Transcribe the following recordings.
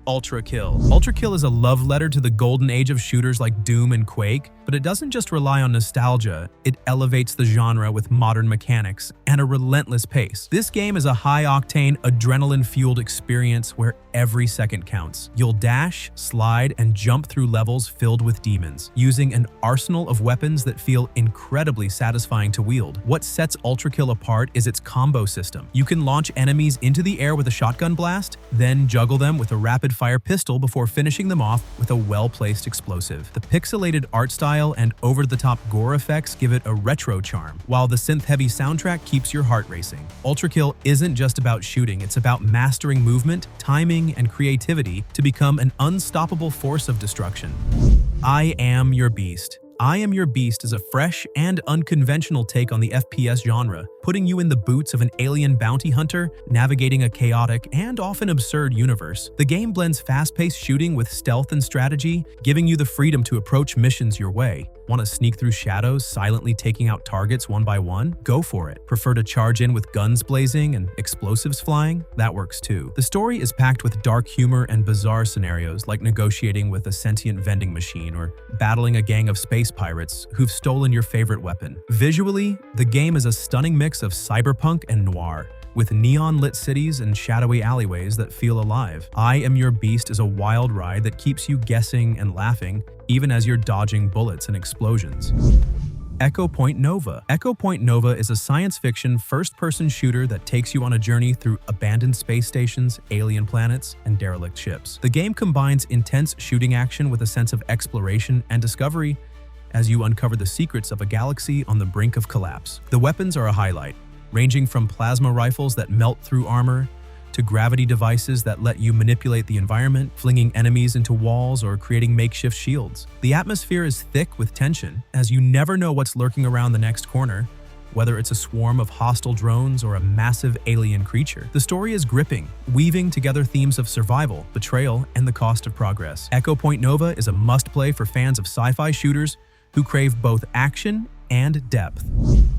Ultrakill. Ultrakill is a love letter to the golden age of shooters like Doom and Quake, but it doesn't just rely on nostalgia, it elevates the genre with modern mechanics and a relentless pace. This game is a high-octane, adrenaline-fueled experience where every second counts. You'll dash, slide, and jump through levels filled with demons, using an arsenal of weapons that feel incredibly satisfying to wield. What sets Ultrakill apart is its combo system. You can launch enemies into the air with a shotgun blast, then juggle them with a rapid-fire pistol before finishing them off with a well-placed explosive. The pixelated art style and over-the-top gore effects give it a retro charm, while the synth-heavy soundtrack keeps your heart racing. Ultrakill isn't just about shooting, it's about mastering movement, timing, and creativity to become an unstoppable force of destruction. I Am Your Beast. I Am Your Beast is a fresh and unconventional take on the FPS genre, putting you in the boots of an alien bounty hunter navigating a chaotic and often absurd universe. The game blends fast-paced shooting with stealth and strategy, giving you the freedom to approach missions your way. Want to sneak through shadows, silently taking out targets one by one? Go for it. Prefer to charge in with guns blazing and explosives flying? That works too. The story is packed with dark humor and bizarre scenarios like negotiating with a sentient vending machine or battling a gang of space pirates who've stolen your favorite weapon. Visually, the game is a stunning mix of cyberpunk and noir, with neon-lit cities and shadowy alleyways that feel alive. I Am Your Beast is a wild ride that keeps you guessing and laughing, even as you're dodging bullets and explosions. Echo Point Nova. Echo Point Nova is a science fiction first-person shooter that takes you on a journey through abandoned space stations, alien planets, and derelict ships. The game combines intense shooting action with a sense of exploration and discovery as you uncover the secrets of a galaxy on the brink of collapse. The weapons are a highlight, ranging from plasma rifles that melt through armor to gravity devices that let you manipulate the environment, flinging enemies into walls or creating makeshift shields. The atmosphere is thick with tension, as you never know what's lurking around the next corner, whether it's a swarm of hostile drones or a massive alien creature. The story is gripping, weaving together themes of survival, betrayal, and the cost of progress. Echo Point Nova is a must-play for fans of sci-fi shooters who crave both action and depth.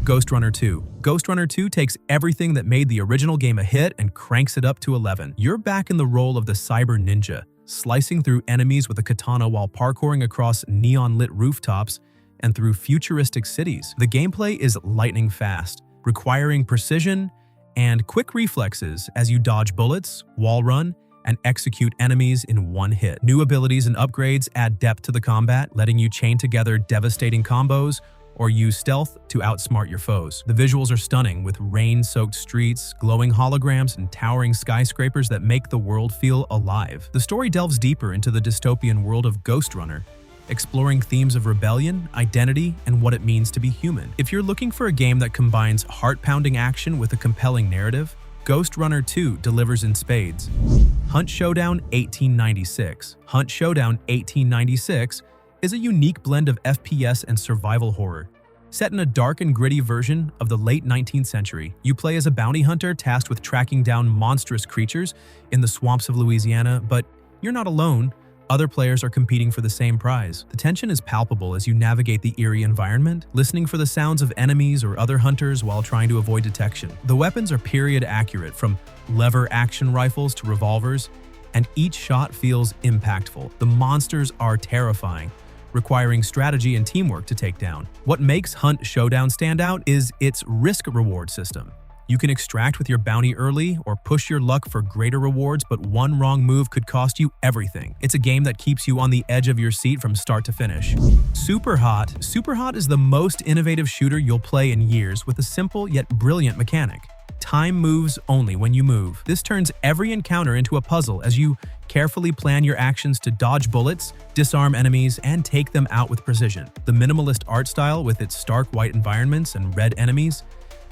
Ghostrunner 2. Ghostrunner 2 takes everything that made the original game a hit and cranks it up to 11. You're back in the role of the cyber ninja, slicing through enemies with a katana while parkouring across neon-lit rooftops and through futuristic cities. The gameplay is lightning fast, requiring precision and quick reflexes as you dodge bullets, wall run, and execute enemies in one hit. New abilities and upgrades add depth to the combat, letting you chain together devastating combos or use stealth to outsmart your foes. The visuals are stunning, with rain-soaked streets, glowing holograms, and towering skyscrapers that make the world feel alive. The story delves deeper into the dystopian world of Ghostrunner, exploring themes of rebellion, identity, and what it means to be human. If you're looking for a game that combines heart-pounding action with a compelling narrative, Ghostrunner 2 delivers in spades. Hunt Showdown 1896. Hunt Showdown 1896 is a unique blend of FPS and survival horror. Set in a dark and gritty version of the late 19th century, you play as a bounty hunter tasked with tracking down monstrous creatures in the swamps of Louisiana, but you're not alone. Other players are competing for the same prize. The tension is palpable as you navigate the eerie environment, listening for the sounds of enemies or other hunters while trying to avoid detection. The weapons are period accurate, from lever action rifles to revolvers, and each shot feels impactful. The monsters are terrifying, requiring strategy and teamwork to take down. What makes Hunt Showdown stand out is its risk-reward system. You can extract with your bounty early or push your luck for greater rewards, but one wrong move could cost you everything. It's a game that keeps you on the edge of your seat from start to finish. Superhot. Superhot is the most innovative shooter you'll play in years, with a simple yet brilliant mechanic. Time moves only when you move. This turns every encounter into a puzzle as you carefully plan your actions to dodge bullets, disarm enemies, and take them out with precision. The minimalist art style, with its stark white environments and red enemies,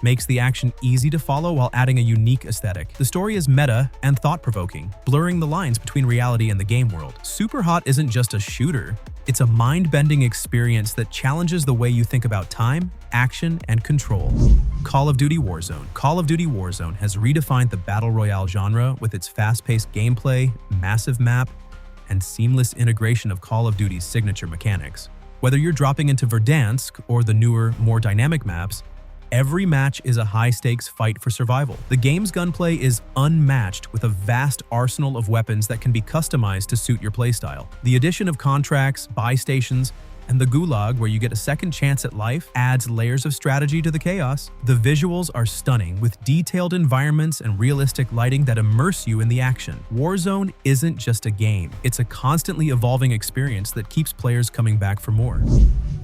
makes the action easy to follow while adding a unique aesthetic. The story is meta and thought-provoking, blurring the lines between reality and the game world. Superhot isn't just a shooter, it's a mind-bending experience that challenges the way you think about time, action, and control. Call of Duty Warzone. Call of Duty Warzone has redefined the battle royale genre with its fast-paced gameplay, massive map, and seamless integration of Call of Duty's signature mechanics. Whether you're dropping into Verdansk or the newer, more dynamic maps, Every match is a high-stakes fight for survival. The game's gunplay is unmatched with a vast arsenal of weapons that can be customized to suit your playstyle. The addition of contracts, buy stations, and the Gulag, where you get a second chance at life, adds layers of strategy to the chaos. The visuals are stunning, with detailed environments and realistic lighting that immerse you in the action. Warzone isn't just a game, it's a constantly evolving experience that keeps players coming back for more.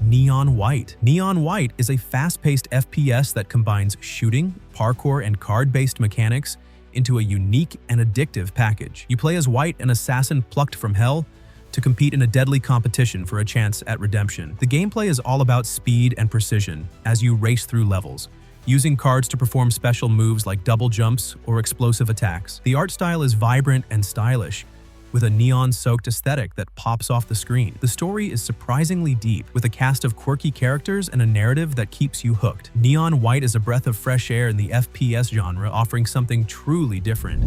Neonwhite. Neonwhite is a fast-paced FPS that combines shooting, parkour, and card-based mechanics into a unique and addictive package. You play as White, an assassin plucked from hell, to compete in a deadly competition for a chance at redemption. The gameplay is all about speed and precision as you race through levels, using cards to perform special moves like double jumps or explosive attacks. The art style is vibrant and stylish, with a neon-soaked aesthetic that pops off the screen. The story is surprisingly deep, with a cast of quirky characters and a narrative that keeps you hooked. Neonwhite is a breath of fresh air in the FPS genre, offering something truly different.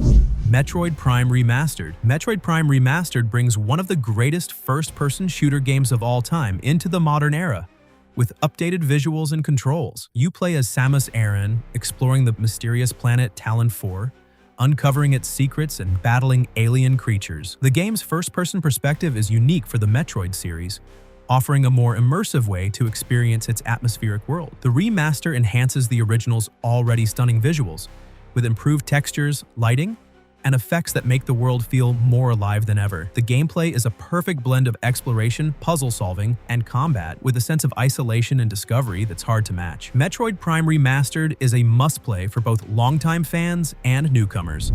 Metroid Prime Remastered. Metroid Prime Remastered brings one of the greatest first-person shooter games of all time into the modern era. With updated visuals and controls, you play as Samus Aran, exploring the mysterious planet Talon 4, uncovering its secrets and battling alien creatures. The game's first-person perspective is unique for the Metroid series, offering a more immersive way to experience its atmospheric world. The remaster enhances the original's already stunning visuals, with improved textures, lighting, and effects that make the world feel more alive than ever. The gameplay is a perfect blend of exploration, puzzle solving, and combat, with a sense of isolation and discovery that's hard to match. Metroid Prime Remastered is a must-play for both longtime fans and newcomers.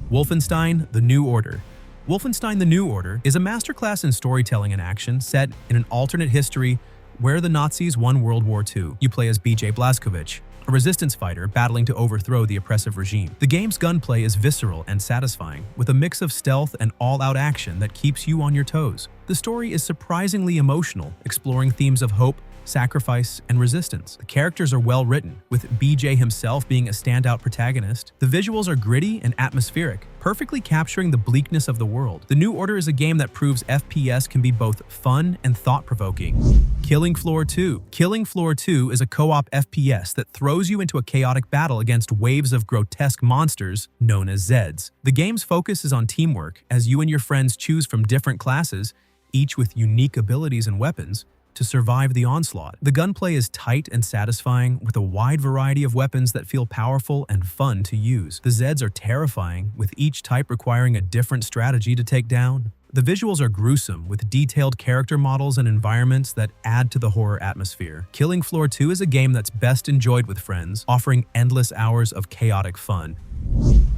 Wolfenstein: The New Order. Wolfenstein: The New Order is a masterclass in storytelling and action set in an alternate history where the Nazis won World War II. You play as BJ Blazkowicz, a resistance fighter battling to overthrow the oppressive regime. The game's gunplay is visceral and satisfying, with a mix of stealth and all-out action that keeps you on your toes. The story is surprisingly emotional, exploring themes of hope, sacrifice, and resistance. The characters are well written, with BJ himself being a standout protagonist. The visuals are gritty and atmospheric, perfectly capturing the bleakness of the world. The New Order is a game that proves FPS can be both fun and thought-provoking. Killing Floor 2. Killing Floor 2 is a co-op FPS that throws you into a chaotic battle against waves of grotesque monsters known as Zeds. The game's focus is on teamwork, as you and your friends choose from different classes, each with unique abilities and weapons, to survive the onslaught. The gunplay is tight and satisfying, with a wide variety of weapons that feel powerful and fun to use. The Zeds are terrifying, with each type requiring a different strategy to take down. The visuals are gruesome, with detailed character models and environments that add to the horror atmosphere. Killing Floor 2 is a game that's best enjoyed with friends, offering endless hours of chaotic fun.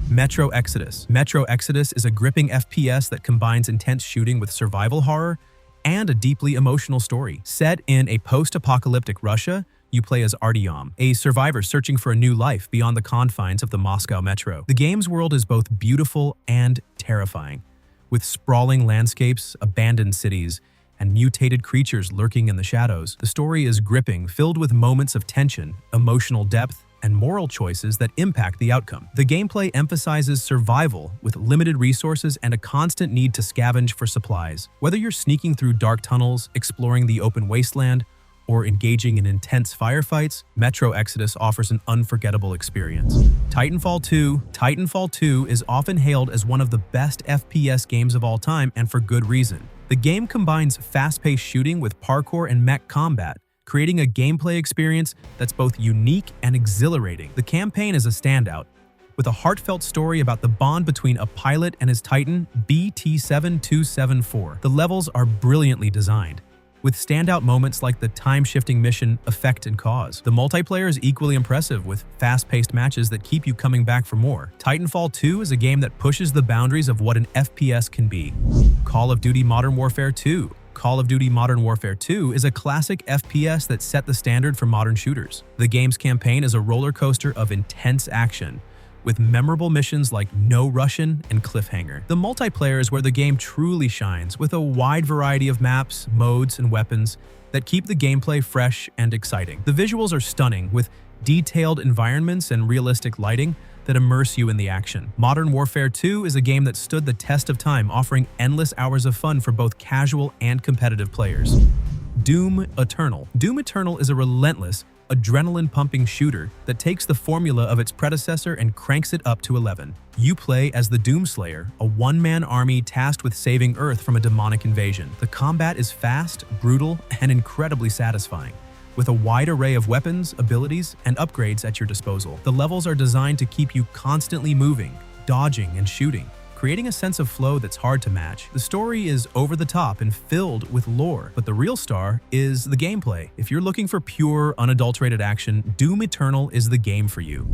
Metroexodus. Metroexodus is a gripping FPS that combines intense shooting with survival horror and a deeply emotional story. Set in a post-apocalyptic Russia, you play as Artyom, a survivor searching for a new life beyond the confines of the Moscow metro. The game's world is both beautiful and terrifying, with sprawling landscapes, abandoned cities, and mutated creatures lurking in the shadows. The story is gripping, filled with moments of tension, emotional depth, and moral choices that impact the outcome. The gameplay emphasizes survival with limited resources and a constant need to scavenge for supplies. Whether you're sneaking through dark tunnels, exploring the open wasteland, or engaging in intense firefights, Metroexodus offers an unforgettable experience. Titanfall 2. Titanfall 2 is often hailed as one of the best FPS games of all time, and for good reason. The game combines fast-paced shooting with parkour and mech combat, creating a gameplay experience that's both unique and exhilarating. The campaign is a standout, with a heartfelt story about the bond between a pilot and his Titan, BT-7274. The levels are brilliantly designed, with standout moments like the time-shifting mission Effect and Cause. The multiplayer is equally impressive, with fast-paced matches that keep you coming back for more. Titanfall 2 is a game that pushes the boundaries of what an FPS can be. Call of Duty Modern Warfare 2. Call of Duty Modern Warfare 2 is a classic FPS that set the standard for modern shooters. The game's campaign is a roller coaster of intense action, with memorable missions like No Russian and Cliffhanger. The multiplayer is where the game truly shines, with a wide variety of maps, modes, and weapons that keep the gameplay fresh and exciting. The visuals are stunning, with detailed environments and realistic lighting that immerse you in the action. Modern Warfare 2 is a game that stood the test of time, offering endless hours of fun for both casual and competitive players. Doom Eternal. Doom Eternal is a relentless, adrenaline-pumping shooter that takes the formula of its predecessor and cranks it up to 11. You play as the Doomslayer, a one-man army tasked with saving Earth from a demonic invasion. The combat is fast, brutal, and incredibly satisfying, with a wide array of weapons, abilities, and upgrades at your disposal. The levels are designed to keep you constantly moving, dodging, and shooting, creating a sense of flow that's hard to match. The story is over the top and filled with lore, but the real star is the gameplay. If you're looking for pure, unadulterated action, Doom Eternal is the game for you.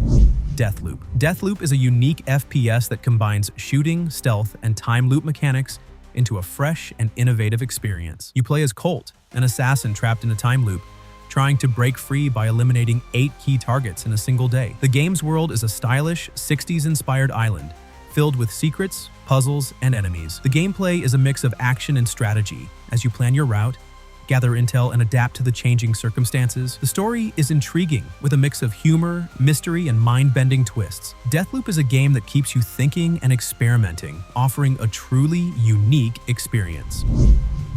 Deathloop. Deathloop is a unique FPS that combines shooting, stealth, and time loop mechanics into a fresh and innovative experience. You play as Colt, an assassin trapped in a time loop, trying to break free by eliminating 8 key targets in a single day. The game's world is a stylish, 60s-inspired island, filled with secrets, puzzles, and enemies. The gameplay is a mix of action and strategy as you plan your route, gather intel, and adapt to the changing circumstances. The story is intriguing, with a mix of humor, mystery, and mind-bending twists. Deathloop is a game that keeps you thinking and experimenting, offering a truly unique experience.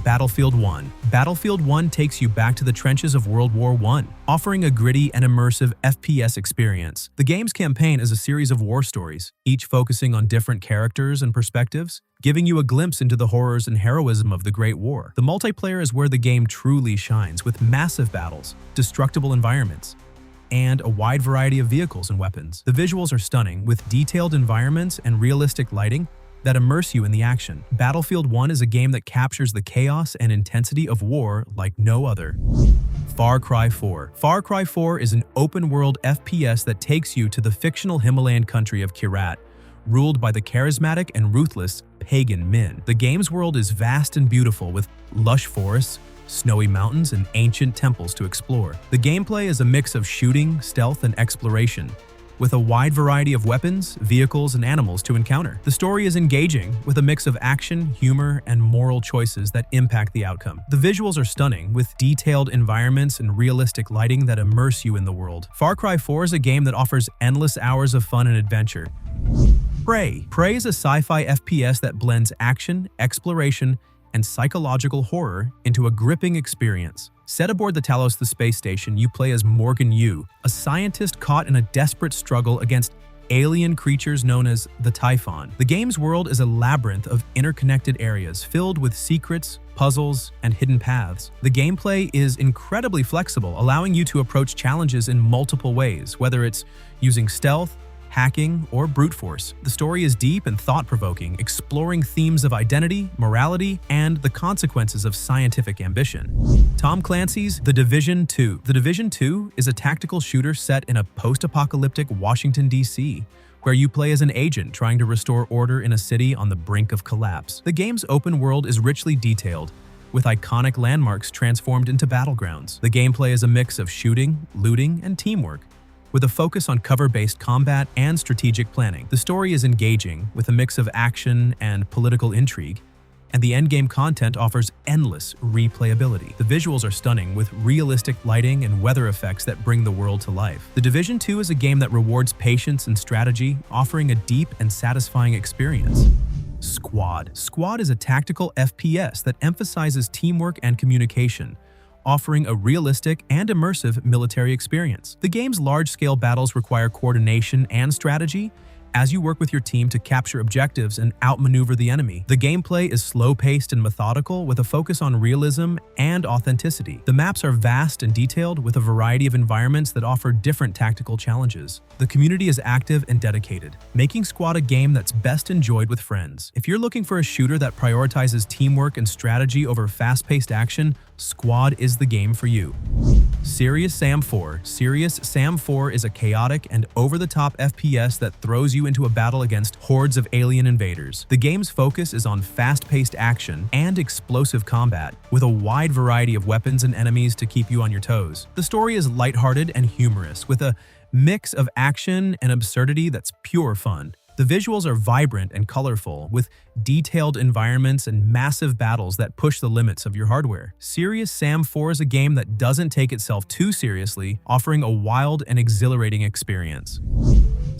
Battlefield 1. Battlefield 1 takes you back to the trenches of World War I, offering a gritty and immersive FPS experience. The game's campaign is a series of war stories, each focusing on different characters and perspectives, giving you a glimpse into the horrors and heroism of the Great War. The multiplayer is where the game truly shines, with massive battles, destructible environments, and a wide variety of vehicles and weapons. The visuals are stunning, with detailed environments and realistic lighting that immerse you in the action. Battlefield 1 is a game that captures the chaos and intensity of war like no other. Far Cry 4. Far Cry 4 is an open-world FPS that takes you to the fictional Himalayan country of Kyrat, ruled by the charismatic and ruthless Pagan Min. The game's world is vast and beautiful, with lush forests, snowy mountains, and ancient temples to explore. The gameplay is a mix of shooting, stealth, and exploration, with a wide variety of weapons, vehicles, and animals to encounter. The story is engaging, with a mix of action, humor, and moral choices that impact the outcome. The visuals are stunning, with detailed environments and realistic lighting that immerse you in the world. Far Cry 4 is a game that offers endless hours of fun and adventure. Prey. Prey is a sci-fi FPS that blends action, exploration, and psychological horror into a gripping experience. Set aboard the Talos, the space station, you play as Morgan Yu, a scientist caught in a desperate struggle against alien creatures known as the Typhon. The game's world is a labyrinth of interconnected areas filled with secrets, puzzles, and hidden paths. The gameplay is incredibly flexible, allowing you to approach challenges in multiple ways, whether it's using stealth, hacking, or brute force. The story is deep and thought-provoking, exploring themes of identity, morality, and the consequences of scientific ambition. Tom Clancy's The Division 2. The Division 2 is a tactical shooter set in a post-apocalyptic Washington, D.C., where you play as an agent trying to restore order in a city on the brink of collapse. The game's open world is richly detailed, with iconic landmarks transformed into battlegrounds. The gameplay is a mix of shooting, looting, and teamwork, with a focus on cover-based combat and strategic planning. The story is engaging, with a mix of action and political intrigue, and the endgame content offers endless replayability. The visuals are stunning, with realistic lighting and weather effects that bring the world to life. The Division 2 is a game that rewards patience and strategy, offering a deep and satisfying experience. Squad. Squad is a tactical FPS that emphasizes teamwork and communication, offering a realistic and immersive military experience. The game's large-scale battles require coordination and strategy as you work with your team to capture objectives and outmaneuver the enemy. The gameplay is slow-paced and methodical, with a focus on realism and authenticity. The maps are vast and detailed, with a variety of environments that offer different tactical challenges. The community is active and dedicated, making Squad a game that's best enjoyed with friends. If you're looking for a shooter that prioritizes teamwork and strategy over fast-paced action, Squad is the game for you. Serious Sam 4. Serious Sam 4 is a chaotic and over-the-top FPS that throws you into a battle against hordes of alien invaders. The game's focus is on fast-paced action and explosive combat, with a wide variety of weapons and enemies to keep you on your toes. The story is lighthearted and humorous, with a mix of action and absurdity that's pure fun. The visuals are vibrant and colorful, with detailed environments and massive battles that push the limits of your hardware. Serious Sam 4 is a game that doesn't take itself too seriously, offering a wild and exhilarating experience.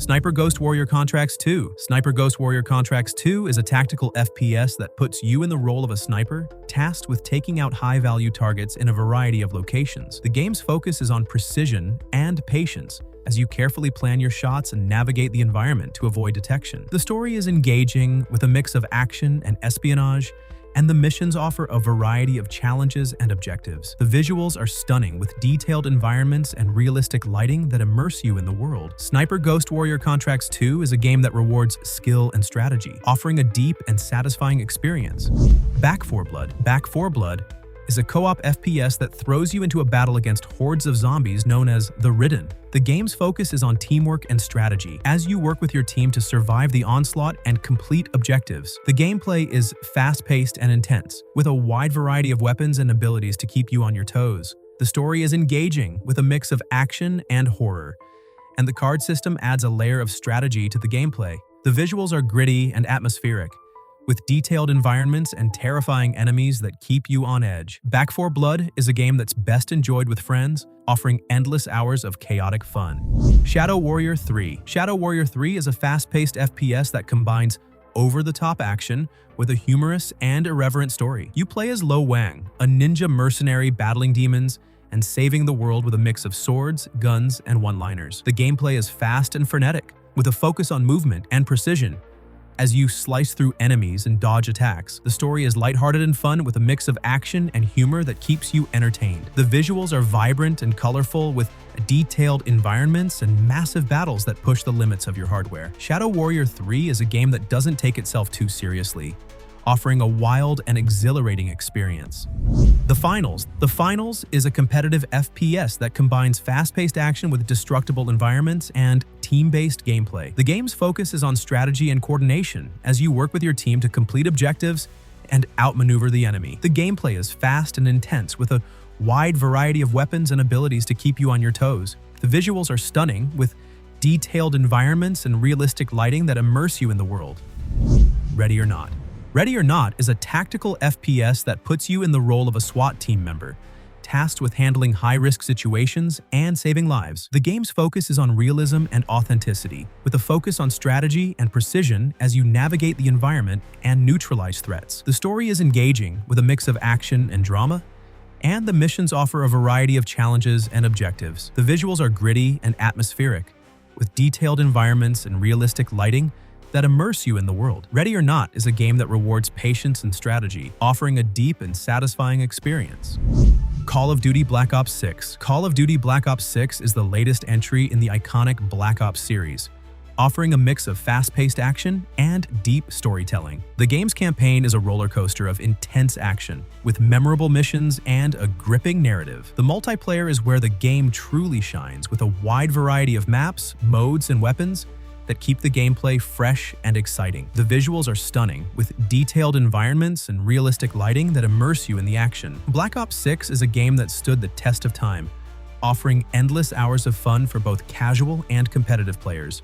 Sniper Ghost Warrior Contracts 2. Sniper Ghost Warrior Contracts 2 is a tactical FPS that puts you in the role of a sniper, tasked with taking out high-value targets in a variety of locations. The game's focus is on precision and patience, as you carefully plan your shots and navigate the environment to avoid detection. The story is engaging, with a mix of action and espionage, and the missions offer a variety of challenges and objectives. The visuals are stunning, with detailed environments and realistic lighting that immerse you in the world. Sniper Ghost Warrior Contracts 2 is a game that rewards skill and strategy, offering a deep and satisfying experience. Back 4 Blood. Back 4 Blood is a co-op FPS that throws you into a battle against hordes of zombies known as the Ridden. The game's focus is on teamwork and strategy, as you work with your team to survive the onslaught and complete objectives. The gameplay is fast-paced and intense, with a wide variety of weapons and abilities to keep you on your toes. The story is engaging, with a mix of action and horror, and the card system adds a layer of strategy to the gameplay. The visuals are gritty and atmospheric, with detailed environments and terrifying enemies that keep you on edge. Back 4 Blood is a game that's best enjoyed with friends, offering endless hours of chaotic fun. Shadow Warrior 3. Shadow Warrior 3 is a fast-paced FPS that combines over-the-top action with a humorous and irreverent story. You play as Lo Wang, a ninja mercenary battling demons and saving the world with a mix of swords, guns, and one-liners. The gameplay is fast and frenetic, with a focus on movement and precision, as you slice through enemies and dodge attacks. The story is lighthearted and fun, with a mix of action and humor that keeps you entertained. The visuals are vibrant and colorful, with detailed environments and massive battles that push the limits of your hardware. Shadow Warrior 3 is a game that doesn't take itself too seriously, offering a wild and exhilarating experience. The Finals. The Finals is a competitive FPS that combines fast-paced action with destructible environments and team-based gameplay. The game's focus is on strategy and coordination, as you work with your team to complete objectives and outmaneuver the enemy. The gameplay is fast and intense, with a wide variety of weapons and abilities to keep you on your toes. The visuals are stunning, with detailed environments and realistic lighting that immerse you in the world. Ready or Not. Ready or Not is a tactical FPS that puts you in the role of a SWAT team member, tasked with handling high-risk situations and saving lives. The game's focus is on realism and authenticity, with a focus on strategy and precision as you navigate the environment and neutralize threats. The story is engaging, with a mix of action and drama, and the missions offer a variety of challenges and objectives. The visuals are gritty and atmospheric, with detailed environments and realistic lighting that immerse you in the world. Ready or Not is a game that rewards patience and strategy, offering a deep and satisfying experience. Call of Duty Black Ops 6. Call of Duty Black Ops 6 is the latest entry in the iconic Black Ops series, offering a mix of fast-paced action and deep storytelling. The game's campaign is a roller coaster of intense action, with memorable missions and a gripping narrative. The multiplayer is where the game truly shines, with a wide variety of maps, modes, and weapons that keep the gameplay fresh and exciting. The visuals are stunning, with detailed environments and realistic lighting that immerse you in the action. Black Ops 6 is a game that stood the test of time, offering endless hours of fun for both casual and competitive players.